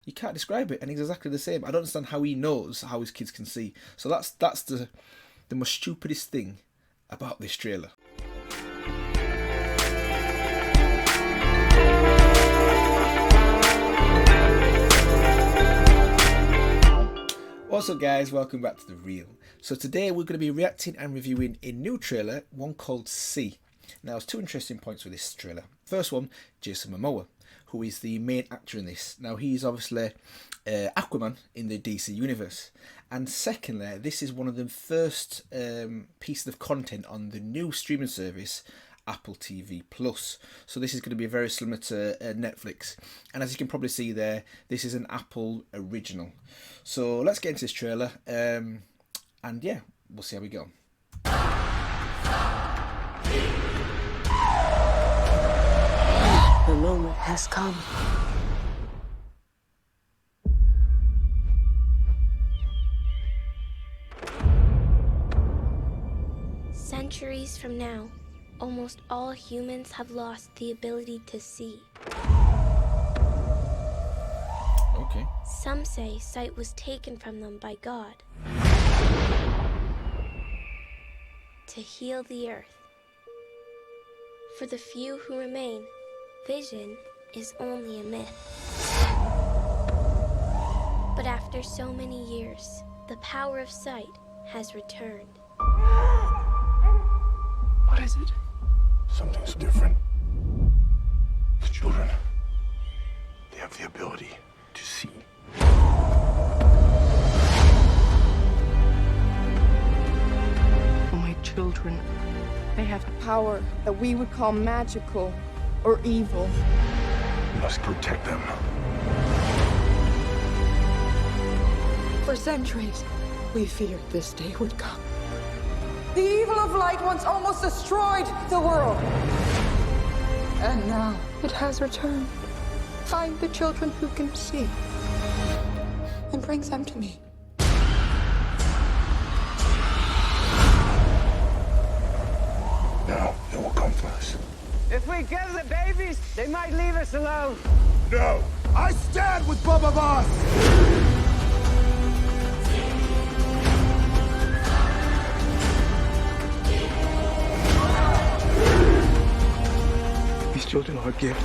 You can't describe it, and he's exactly the same. I don't understand how he knows how his kids can see. So that's the most stupidest thing about this trailer. What's up guys, welcome back to The Real. So today we're going to be reacting and reviewing a new trailer, one called See. Now there's two interesting points with this trailer. First one, Jason Momoa, who is the main actor in this. Now he's obviously Aquaman in the DC universe. And secondly, this is one of the first pieces of content on the new streaming service, Apple TV Plus. So this is going to be very similar to Netflix, and as you can probably see there, this is an Apple original. So let's get into this trailer, and yeah, we'll see how we go. The moment has come. Centuries from now, almost all humans have lost the ability to see. Okay. Some say sight was taken from them by God to heal the earth. For the few who remain, vision is only a myth. But after so many years, the power of sight has returned. What is it? Something's different. The children, they have the ability to see. My children, they have power that we would call magical or evil. We must protect them. For centuries, we feared this day would come. The evil of light once almost destroyed the world. And now it has returned. Find the children who can see and bring them to me. Now they will come for us. If we kill the babies, they might leave us alone. No! I stand with Bubba Boss! These children are a gift.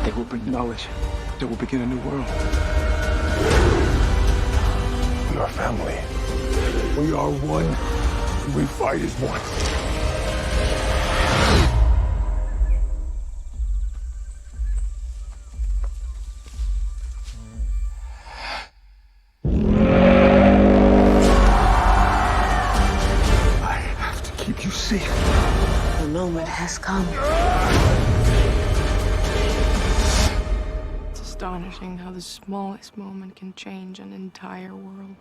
They will bring knowledge. They will begin a new world. We are family. We are one. We fight as one. I have to keep you safe. The moment has come. It's astonishing how the smallest moment can change an entire world.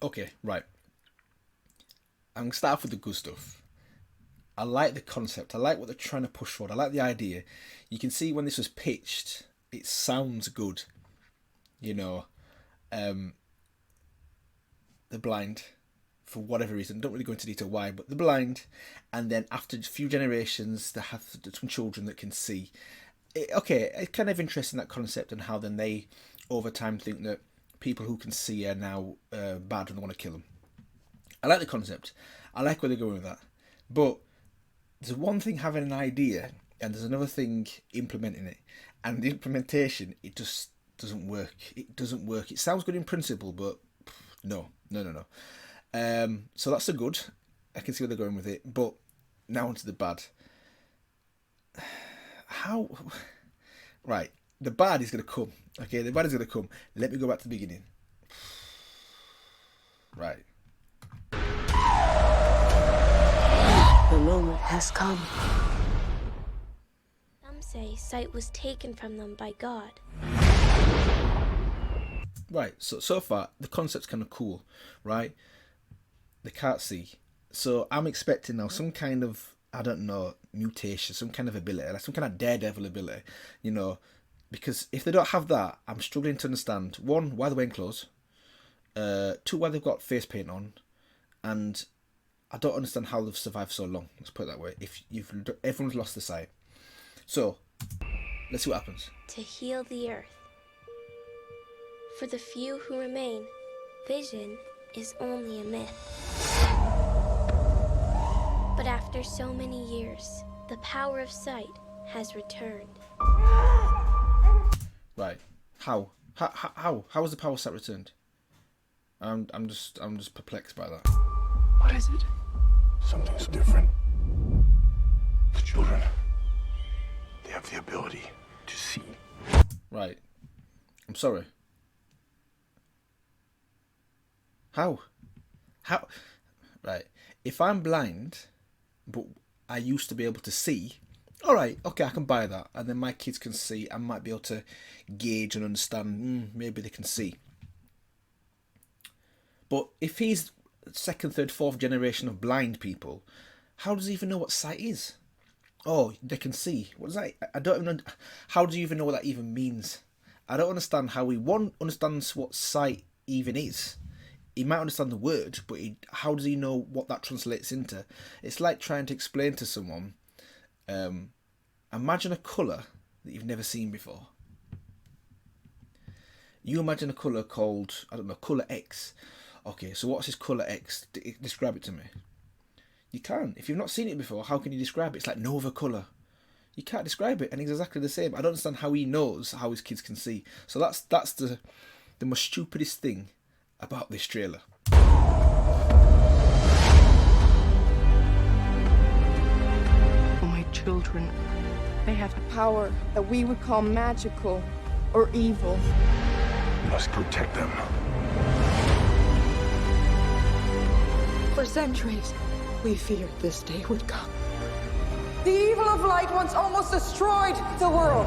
Okay, right. I'm going to start off with the good stuff. I like the concept. I like what they're trying to push forward. I like the idea. You can see when this was pitched, it sounds good. You know, they're blind for whatever reason. Don't really go into detail why, but they're blind. And then after a few generations, they have some children that can see. It's kind of interesting, that concept, and how then they, over time, think that people who can see are now bad and they want to kill them. I like the concept. I like where they're going with that. But there's one thing having an idea, and there's another thing implementing it. And the implementation, it just doesn't work. It doesn't work. It sounds good in principle, but no. So that's the good. I can see where they're going with it. But now onto the bad. How? Right. The bad is going to come. Okay, the bad is going to come. Let me go back to the beginning. Right. The moment has come. Some say sight was taken from them by God. Right, so far, the concept's kind of cool, right? They can't see. So I'm expecting now some kind of, I don't know, mutation, some kind of ability, like some kind of daredevil ability, you know, Because if they don't have that, I'm struggling to understand, one, why they're wearing clothes, two, why they've got face paint on, and I don't understand how they've survived so long. Let's put it that way. If everyone's lost their sight. So, let's see what happens. To heal the earth. For the few who remain, vision is only a myth. But after so many years, the power of sight has returned. Right. How? How was the power set returned? I'm just perplexed by that. What is it? Something's different. The children, they have the ability to see. Right. I'm sorry. How? Right. If I'm blind, but I used to be able to see, alright, okay, I can buy that. And then my kids can see. I might be able to gauge and understand, maybe they can see. But if he's second, third, fourth generation of blind people, how does he even know what sight is? Oh, they can see. What is that? I don't even know. How do you even know what that even means? I don't understand how he, one, understands what sight even is. He might understand the word, but how does he know what that translates into? It's like trying to explain to someone, imagine a colour that you've never seen before. You imagine a colour called, I don't know, colour X. Okay, so what's this colour X? Describe it to me. You can't. If you've not seen it before, how can you describe it? It's like no other colour. You can't describe it, and it's exactly the same. I don't understand how he knows how his kids can see. So that's the most stupidest thing about this trailer. My children, they have a power that we would call magical or evil. We must protect them. For centuries, we feared this day would come. The evil of light once almost destroyed the world.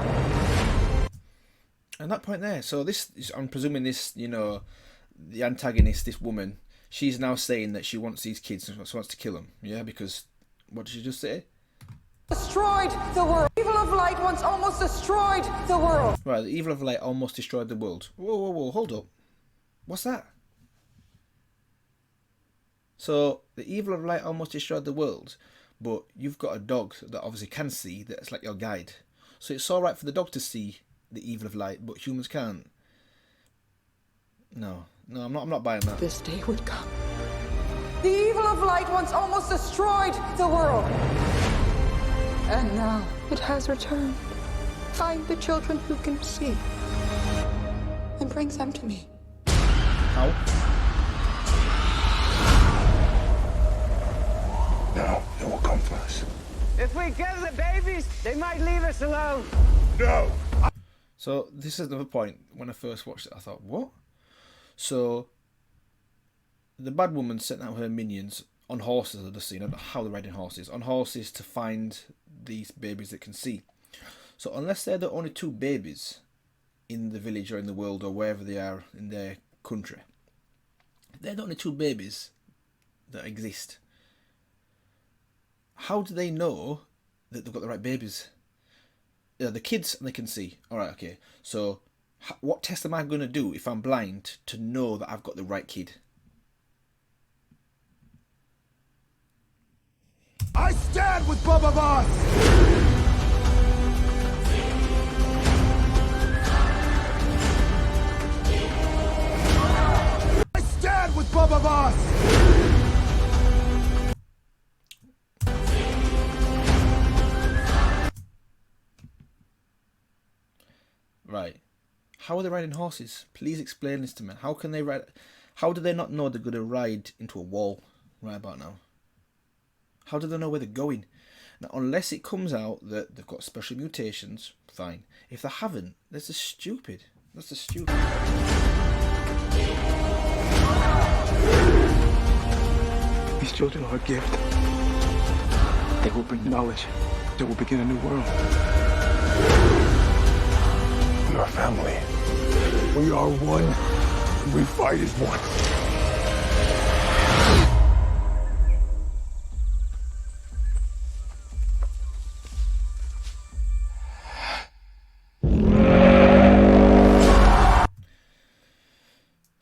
And that point there, so this, I'm presuming this, the antagonist, this woman, she's now saying that she wants these kids and she wants to kill them, yeah? Because, what did she just say? Destroyed the world. The evil of light once almost destroyed the world. Right, the evil of light almost destroyed the world. Whoa, hold up. What's that? So, the evil of light almost destroyed the world, but you've got a dog that obviously can see, that's like your guide. So it's alright for the dog to see the evil of light, but humans can't. No, I'm not buying that. This day would come. The evil of light once almost destroyed the world. And now it has returned. Find the children who can see and bring them to me. How? Now they will come for us. If we kill the babies, they might leave us alone. No! So this is another point. When I first watched it, I thought, what? So the bad woman sent out her minions on horses, I've just seen. I don't know how they're riding horses. On horses to find these babies that can see. So unless they're the only two babies in the village or in the world or wherever they are in their country, they're the only two babies that exist. How do they know that they've got the right babies? The kids, and they can see. Alright, okay. So, what test am I going to do if I'm blind to know that I've got the right kid? I stand with Bubba Boss! I stand with Bubba Boss! Right. How are they riding horses? Please explain this to me. How can they ride? How do they not know they're going to ride into a wall right about now? How do they know where they're going? Now, unless it comes out that they've got special mutations, fine. If they haven't, that's just stupid. That's just stupid. These children are a gift. They will bring knowledge. They will begin a new world. We are family. We are one. We fight as one.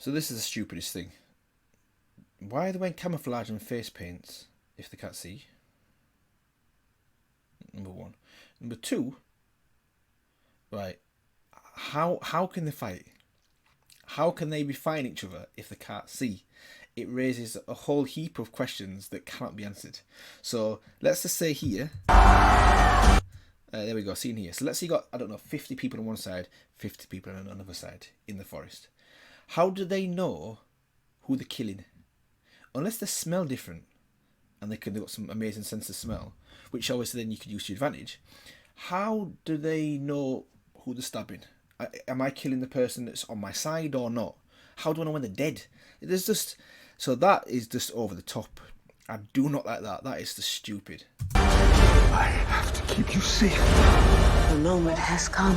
So this is the stupidest thing. Why are they wearing camouflage and face paints if they can't see? Number one. Number two, right, how can they fight? How can they be fighting each other if they can't see? It raises a whole heap of questions that can't be answered. So let's just say here, there we go, scene here. So let's say you got, I don't know, 50 people on one side, 50 people on another side in the forest. How do they know who they're killing? Unless they smell different, and they've got some amazing sense of smell, which obviously then you could use to your advantage. How do they know who they're stabbing? Am I killing the person that's on my side or not? How do I know when they're dead? There's just... So that is just over the top. I do not like that. That is just stupid. I have to keep you safe. The moment has come.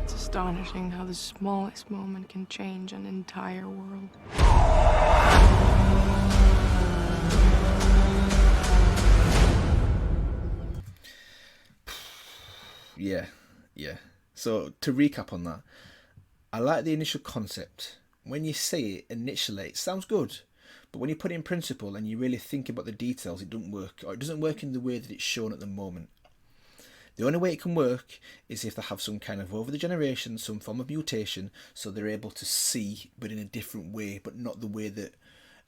It's astonishing how the smallest moment can change an entire world. Yeah. So to recap on that, I like the initial concept. When you say it initially, it sounds good. But when you put it in principle and you really think about the details, it doesn't work. Or it doesn't work in the way that it's shown at the moment. The only way it can work is if they have some kind of over the generation, some form of mutation, so they're able to see, but in a different way, but not the way that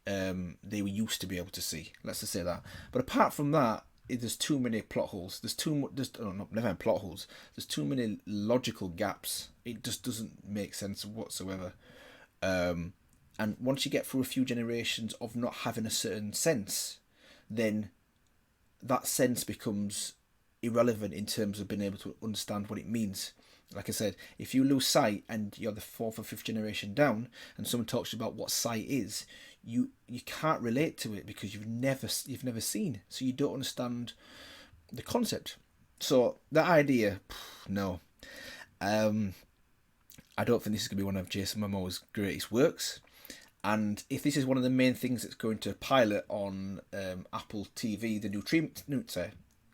they were used to be able to see. Let's just say that. But apart from that, there's too many plot holes. There's too much. Never mind plot holes. There's too many logical gaps. It just doesn't make sense whatsoever. And once you get through a few generations of not having a certain sense, then that sense becomes irrelevant in terms of being able to understand what it means. Like I said, if you lose sight and you're the 4th or 5th generation down, and someone talks to you about what sight is, you can't relate to it because you've never seen, so you don't understand the concept. So that idea, no. I don't think this is going to be one of Jason Momoa's greatest works. And if this is one of the main things that's going to pilot on Apple TV, the new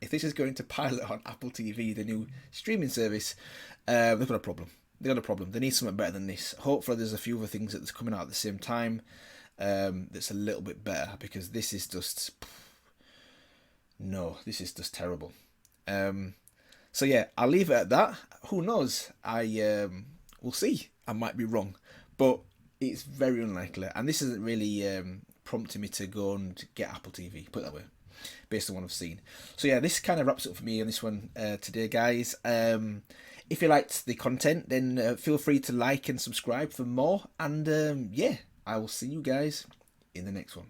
if this is going to pilot on Apple TV, the new streaming service, they've got a problem. They've got a problem. They need something better than this. Hopefully there's a few other things that's coming out at the same time that's a little bit better, because this is just... No, this is just terrible. So yeah, I'll leave it at that. Who knows? We'll see. I might be wrong. But it's very unlikely. And this isn't really prompting me to go and get Apple TV, put it that way, based on what I've seen. So yeah, this kind of wraps up for me on this one today, guys. If you liked the content, then feel free to like and subscribe for more. And yeah, I will see you guys in the next one.